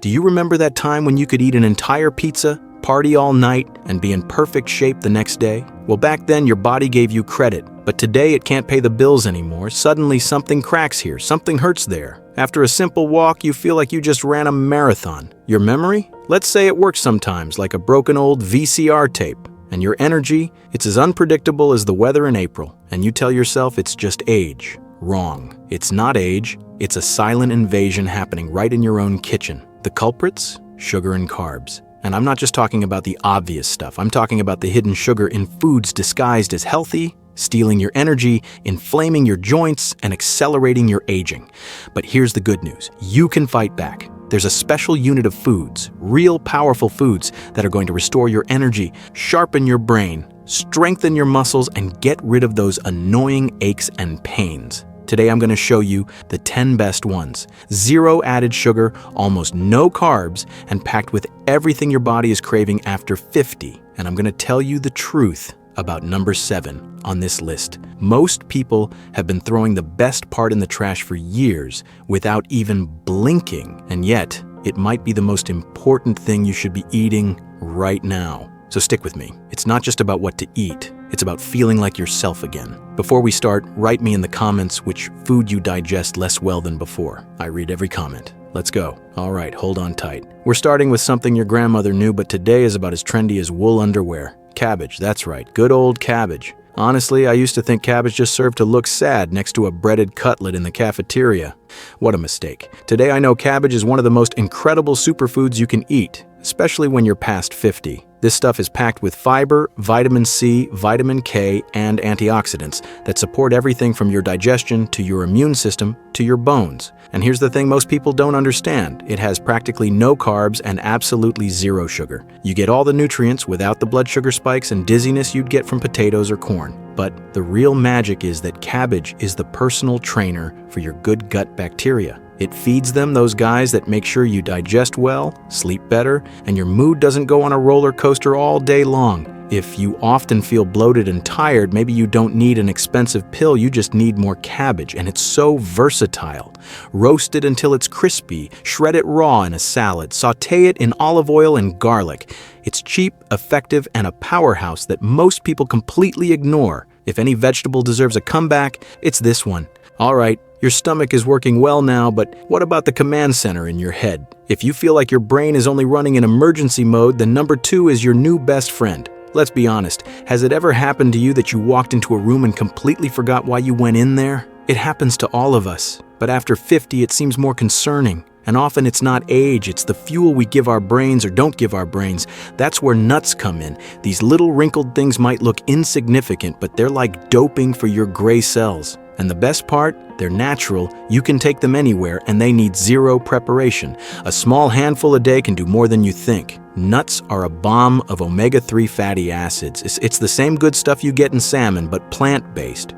Do you remember that time when you could eat an entire pizza, party all night, and be in perfect shape the next day? Well, back then your body gave you credit, but today it can't pay the bills anymore. Suddenly something cracks here, something hurts there. After a simple walk, you feel like you just ran a marathon. Your memory? Let's say it works sometimes, like a broken old VCR tape. And your energy? It's as unpredictable as the weather in April. And you tell yourself it's just age. Wrong. It's not age. It's a silent invasion happening right in your own kitchen. The culprits? Sugar and carbs. And I'm not just talking about the obvious stuff. I'm talking about the hidden sugar in foods disguised as healthy, stealing your energy, inflaming your joints, and accelerating your aging. But here's the good news. You can fight back. There's a special unit of foods, real powerful foods, that are going to restore your energy, sharpen your brain, strengthen your muscles, and get rid of those annoying aches and pains. Today I'm going to show you the 10 best ones. 0 added sugar, almost no carbs, and packed with everything your body is craving after 50. And I'm going to tell you the truth about number 7 on this list. Most people have been throwing the best part in the trash for years without even blinking, and yet it might be the most important thing you should be eating right now. So stick with me. It's not just about what to eat. It's about feeling like yourself again. Before we start, write me in the comments which food you digest less well than before. I read every comment. Let's go. All right, hold on tight. We're starting with something your grandmother knew, but today is about as trendy as wool underwear. Cabbage, that's right, good old cabbage. Honestly, I used to think cabbage just served to look sad next to a breaded cutlet in the cafeteria. What a mistake. Today I know cabbage is one of the most incredible superfoods you can eat, especially when you're past 50. This stuff is packed with fiber, vitamin C, vitamin K, and antioxidants that support everything from your digestion to your immune system to your bones. And here's the thing most people don't understand. It has practically no carbs and absolutely 0 sugar. You get all the nutrients without the blood sugar spikes and dizziness you'd get from potatoes or corn. But the real magic is that cabbage is the personal trainer for your good gut bacteria. It feeds them those guys that make sure you digest well, sleep better, and your mood doesn't go on a roller coaster all day long. If you often feel bloated and tired, maybe you don't need an expensive pill, you just need more cabbage, and it's so versatile. Roast it until it's crispy, shred it raw in a salad, sauté it in olive oil and garlic. It's cheap, effective, and a powerhouse that most people completely ignore. If any vegetable deserves a comeback, it's this one. All right, your stomach is working well now, but what about the command center in your head? If you feel like your brain is only running in emergency mode, then number 2 is your new best friend. Let's be honest, has it ever happened to you that you walked into a room and completely forgot why you went in there? It happens to all of us, but after 50 it seems more concerning. And often it's not age, it's the fuel we give our brains or don't give our brains. That's where nuts come in. These little wrinkled things might look insignificant, but they're like doping for your gray cells. And the best part, they're natural, you can take them anywhere, and they need 0 preparation. A small handful a day can do more than you think. Nuts are a bomb of omega-3 fatty acids. It's the same good stuff you get in salmon, but plant-based.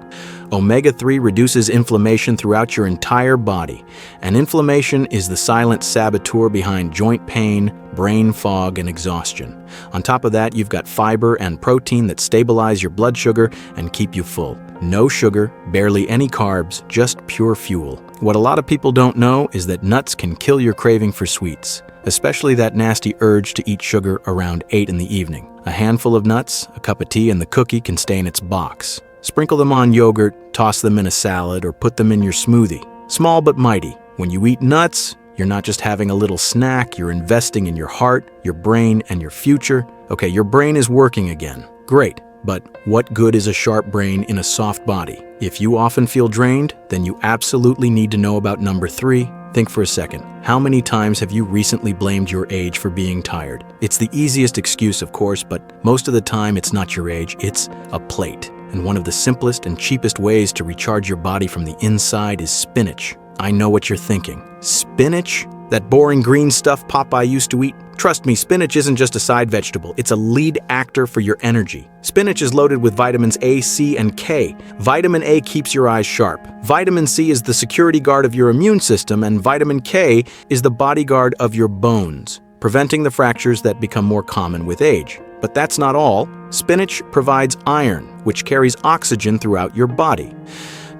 Omega-3 reduces inflammation throughout your entire body, and inflammation is the silent saboteur behind joint pain, brain fog, and exhaustion. On top of that, you've got fiber and protein that stabilize your blood sugar and keep you full. No sugar, barely any carbs, just pure fuel. What a lot of people don't know is that nuts can kill your craving for sweets, especially that nasty urge to eat sugar around 8 in the evening. A handful of nuts, a cup of tea, and the cookie can stay in its box. Sprinkle them on yogurt, toss them in a salad, or put them in your smoothie. Small but mighty. When you eat nuts, you're not just having a little snack, you're investing in your heart, your brain, and your future. Okay, your brain is working again. Great. But what good is a sharp brain in a soft body? If you often feel drained, then you absolutely need to know about number 3. Think for a second. How many times have you recently blamed your age for being tired? It's the easiest excuse, of course, but most of the time it's not your age, it's a plate. And one of the simplest and cheapest ways to recharge your body from the inside is spinach. I know what you're thinking. Spinach? That boring green stuff Popeye used to eat? Trust me, spinach isn't just a side vegetable, it's a lead actor for your energy. Spinach is loaded with vitamins A, C, and K. Vitamin A keeps your eyes sharp. Vitamin C is the security guard of your immune system, and vitamin K is the bodyguard of your bones, preventing the fractures that become more common with age. But that's not all. Spinach provides iron, which carries oxygen throughout your body.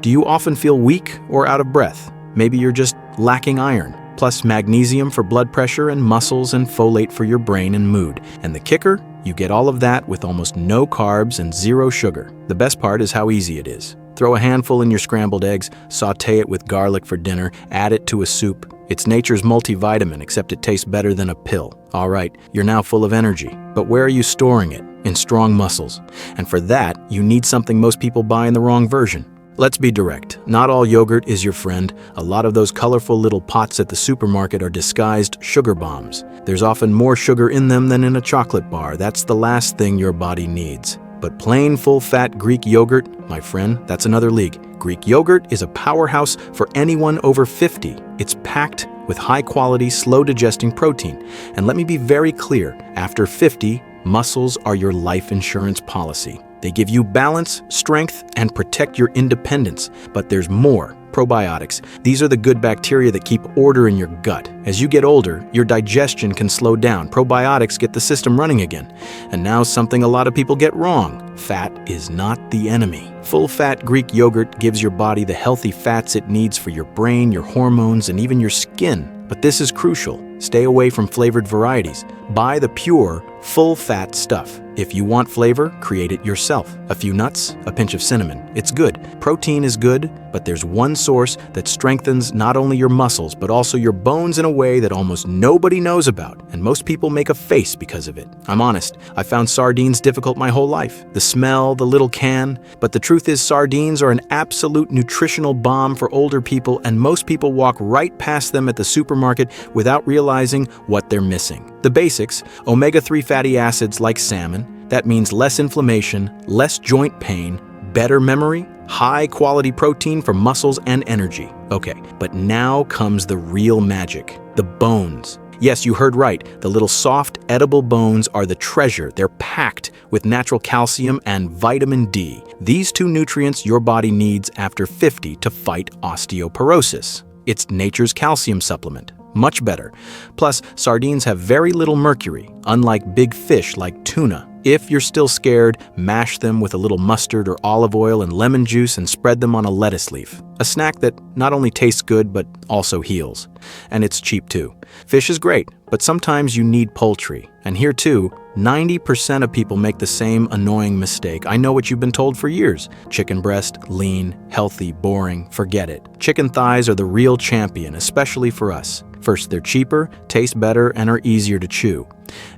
Do you often feel weak or out of breath? Maybe you're just lacking iron. plus magnesium for blood pressure and muscles and folate for your brain and mood. And the kicker? You get all of that with almost no carbs and zero sugar. The best part is how easy it is. Throw a handful in your scrambled eggs, saute it with garlic for dinner, add it to a soup. It's nature's multivitamin, except it tastes better than a pill. All right, you're now full of energy. But where are you storing it? In strong muscles. And for that, you need something most people buy in the wrong version. Let's be direct. Not all yogurt is your friend. A lot of those colorful little pots at the supermarket are disguised sugar bombs. There's often more sugar in them than in a chocolate bar. That's the last thing your body needs. But plain full-fat Greek yogurt, my friend, that's another league. Greek yogurt is a powerhouse for anyone over 50. It's packed with high-quality, slow-digesting protein. And let me be very clear, after 50, muscles are your life insurance policy. They give you balance, strength, and protect your independence. But there's more. Probiotics. These are the good bacteria that keep order in your gut. As you get older, your digestion can slow down. Probiotics get the system running again. And now something a lot of people get wrong. Fat is not the enemy. Full-fat Greek yogurt gives your body the healthy fats it needs for your brain, your hormones, and even your skin. But this is crucial. Stay away from flavored varieties. Buy the pure, full-fat stuff. If you want flavor, create it yourself. A few nuts, a pinch of cinnamon. It's good. Protein is good, but there's one source that strengthens not only your muscles, but also your bones in a way that almost nobody knows about, and most people make a face because of it. I'm honest, I found sardines difficult my whole life. The smell, the little can, but the truth is sardines are an absolute nutritional bomb for older people, and most people walk right past them at the supermarket without realizing what they're missing. The basics: omega-3 fatty acids like salmon. That means less inflammation, less joint pain, better memory, high-quality protein for muscles and energy. Okay, but now comes the real magic: the bones. Yes, you heard right. The little soft, edible bones are the treasure. They're packed with natural calcium and vitamin D. These two nutrients your body needs after 50 to fight osteoporosis. It's nature's calcium supplement. Much better. Plus, sardines have very little mercury, unlike big fish like tuna. If you're still scared, mash them with a little mustard or olive oil and lemon juice and spread them on a lettuce leaf. A snack that not only tastes good, but also heals. And it's cheap too. Fish is great, but sometimes you need poultry. And here too, 90% of people make the same annoying mistake. I know what you've been told for years. Chicken breast, lean, healthy, boring, forget it. Chicken thighs are the real champion, especially for us. First, they're cheaper, taste better, and are easier to chew.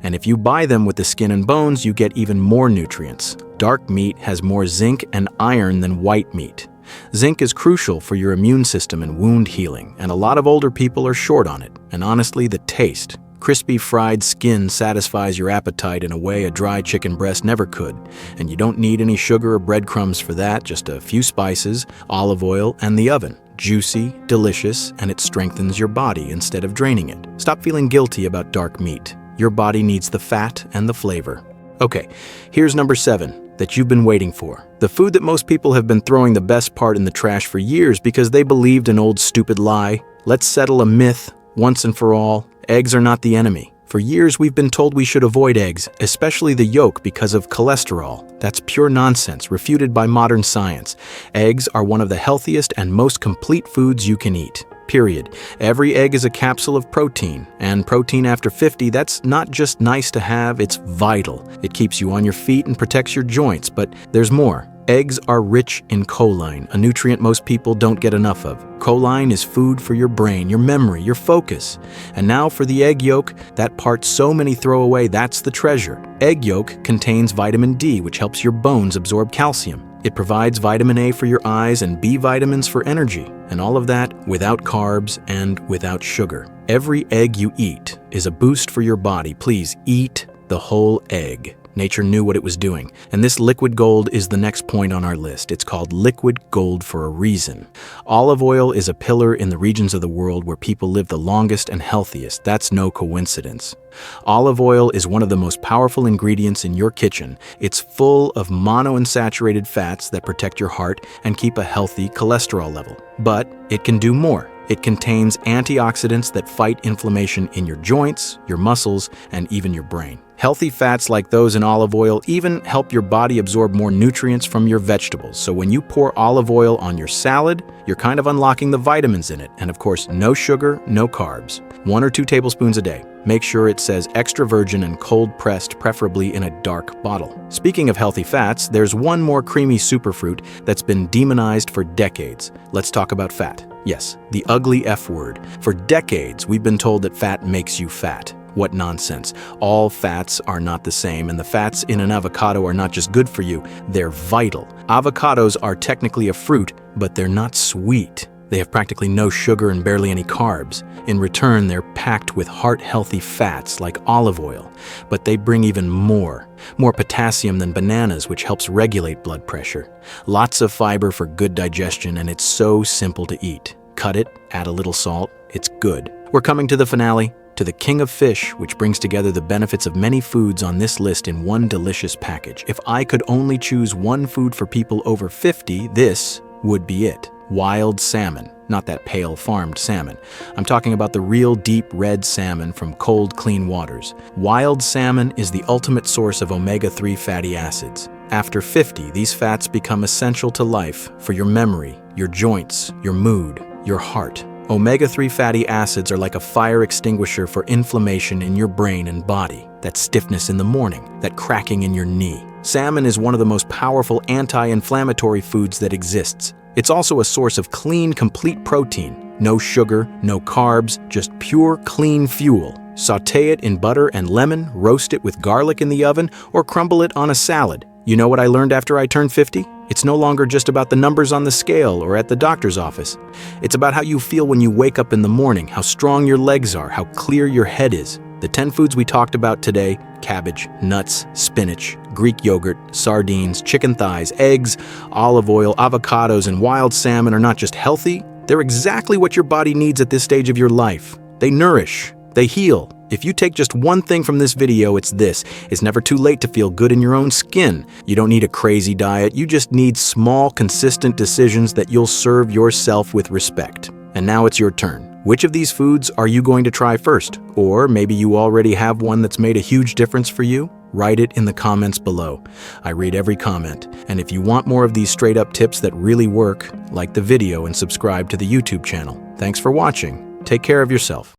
And if you buy them with the skin and bones, you get even more nutrients. Dark meat has more zinc and iron than white meat. Zinc is crucial for your immune system and wound healing, and a lot of older people are short on it. And honestly, the taste. Crispy fried skin satisfies your appetite in a way a dry chicken breast never could. And you don't need any sugar or breadcrumbs for that, just a few spices, olive oil, and the oven. Juicy, delicious, and it strengthens your body instead of draining it. Stop feeling guilty about dark meat. Your body needs the fat and the flavor. Okay, here's number 7 that you've been waiting for. The food that most people have been throwing the best part in the trash for years because they believed an old stupid lie. Let's settle a myth once and for all. Eggs are not the enemy. For years, we've been told we should avoid eggs, especially the yolk, because of cholesterol. That's pure nonsense, refuted by modern science. Eggs are one of the healthiest and most complete foods you can eat. Period. Every egg is a capsule of protein, and protein after 50, that's not just nice to have, it's vital. It keeps you on your feet and protects your joints, but there's more. Eggs are rich in choline, a nutrient most people don't get enough of. Choline is food for your brain, your memory, your focus. And now for the egg yolk, that part so many throw away, that's the treasure. Egg yolk contains vitamin D, which helps your bones absorb calcium. It provides vitamin A for your eyes and B vitamins for energy. And all of that without carbs and without sugar. Every egg you eat is a boost for your body. Please eat the whole egg. Nature knew what it was doing. And this liquid gold is the next point on our list. It's called liquid gold for a reason. Olive oil is a pillar in the regions of the world where people live the longest and healthiest. That's no coincidence. Olive oil is one of the most powerful ingredients in your kitchen. It's full of monounsaturated fats that protect your heart and keep a healthy cholesterol level. But it can do more. It contains antioxidants that fight inflammation in your joints, your muscles, and even your brain. Healthy fats like those in olive oil even help your body absorb more nutrients from your vegetables. So when you pour olive oil on your salad, you're kind of unlocking the vitamins in it. And of course, no sugar, no carbs. 1 or 2 tablespoons a day. Make sure it says extra virgin and cold pressed, preferably in a dark bottle. Speaking of healthy fats, there's one more creamy superfruit that's been demonized for decades. Let's talk about fat. Yes, the ugly F word. For decades, we've been told that fat makes you fat. What nonsense. All fats are not the same, and the fats in an avocado are not just good for you, they're vital. Avocados are technically a fruit, but they're not sweet. They have practically no sugar and barely any carbs. In return, they're packed with heart-healthy fats like olive oil, but they bring even more potassium than bananas, which helps regulate blood pressure. Lots of fiber for good digestion, and it's so simple to eat. Cut it, add a little salt, it's good. We're coming to the finale, to the king of fish, which brings together the benefits of many foods on this list in one delicious package. If I could only choose one food for people over 50, this would be it. Wild salmon, not that pale farmed salmon. I'm talking about the real deep red salmon from cold, clean waters. Wild salmon is the ultimate source of omega-3 fatty acids. After 50, these fats become essential to life for your memory, your joints, your mood, your heart. Omega-3 fatty acids are like a fire extinguisher for inflammation in your brain and body, that stiffness in the morning, that cracking in your knee. Salmon is one of the most powerful anti-inflammatory foods that exists. It's also a source of clean, complete protein. No sugar, no carbs, just pure, clean fuel. Sauté it in butter and lemon, roast it with garlic in the oven, or crumble it on a salad. You know what I learned after I turned 50? It's no longer just about the numbers on the scale or at the doctor's office. It's about how you feel when you wake up in the morning, how strong your legs are, how clear your head is. The 10 foods we talked about today, cabbage, nuts, spinach, Greek yogurt, sardines, chicken thighs, eggs, olive oil, avocados, and wild salmon are not just healthy, they're exactly what your body needs at this stage of your life. They nourish, they heal. If you take just one thing from this video, it's this. It's never too late to feel good in your own skin. You don't need a crazy diet, you just need small, consistent decisions that you'll serve yourself with respect. And now it's your turn. Which of these foods are you going to try first? Or maybe you already have one that's made a huge difference for you? Write it in the comments below. I read every comment. And if you want more of these straight-up tips that really work, like the video and subscribe to the YouTube channel. Thanks for watching. Take care of yourself.